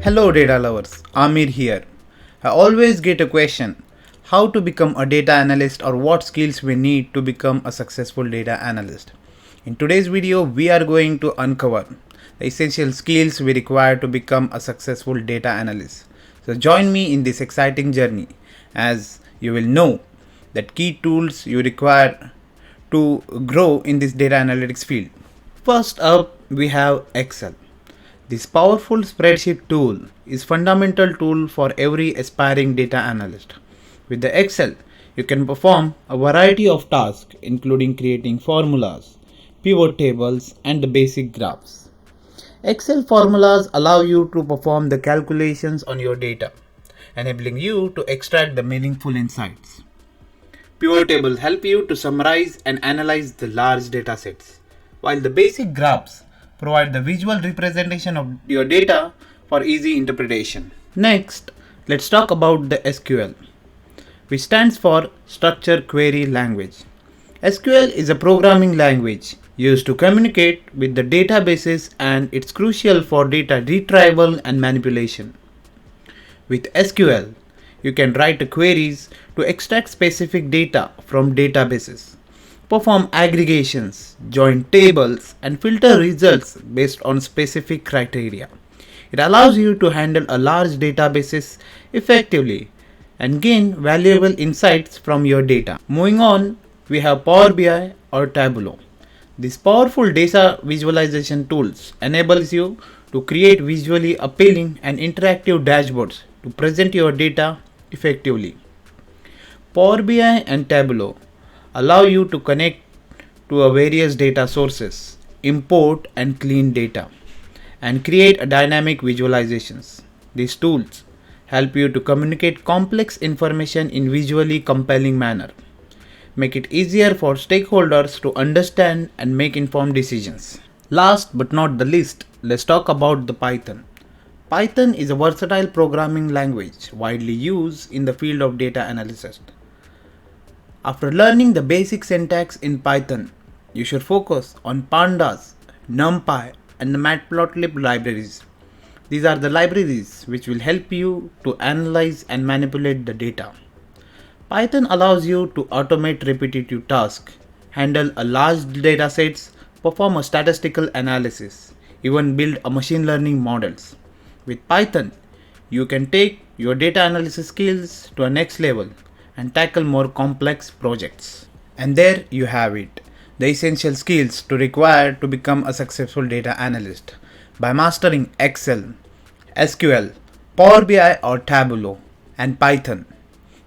Hello data lovers, Amir here. I always get a question, how to become a data analyst or what skills we need to become a successful data analyst. In today's video, we are going to uncover the essential skills we require to become a successful data analyst. So join me in this exciting journey as you will know that key tools you require to grow in this data analytics field. First up, we have Excel. This powerful spreadsheet tool is fundamental tool for every aspiring data analyst. With the Excel, you can perform a variety of tasks including creating formulas, pivot tables and the basic graphs. Excel formulas allow you to perform the calculations on your data, enabling you to extract the meaningful insights. Pivot tables help you to summarize and analyze the large data sets, while the basic graphs provide the visual representation of your data for easy interpretation. Next, let's talk about the SQL, which stands for Structured Query Language. SQL is a programming language used to communicate with the databases, and it's crucial for data retrieval and manipulation. With SQL, you can write queries to extract specific data from databases, perform aggregations, join tables, and filter results based on specific criteria. It allows you to handle a large databases effectively and gain valuable insights from your data. Moving on, we have Power BI or Tableau. These powerful data visualization tools enables you to create visually appealing and interactive dashboards to present your data effectively. Power BI and Tableau allow you to connect to a various data sources, import and clean data, and create a dynamic visualizations. These tools help you to communicate complex information in visually compelling manner, make it easier for stakeholders to understand and make informed decisions. Last but not the least, let's talk about the Python. Python is a versatile programming language widely used in the field of data analysis. After learning the basic syntax in Python, you should focus on pandas, numpy and the matplotlib libraries. These are the libraries which will help you to analyze and manipulate the data. Python allows you to automate repetitive tasks, handle a large data sets, perform a statistical analysis, even build a machine learning models. With Python, you can take your data analysis skills to a next level and tackle more complex projects. And there you have it, the essential skills to require to become a successful data analyst. By mastering Excel, SQL, Power BI or Tableau, and Python,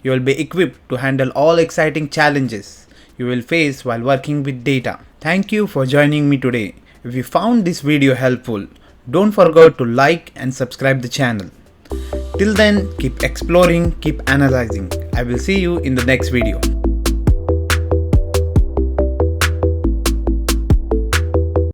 you will be equipped to handle all exciting challenges you will face while working with data. Thank you for joining me today. If you found this video helpful, don't forget to like and subscribe the channel. Till then, keep exploring, keep analyzing. I will see you in the next video.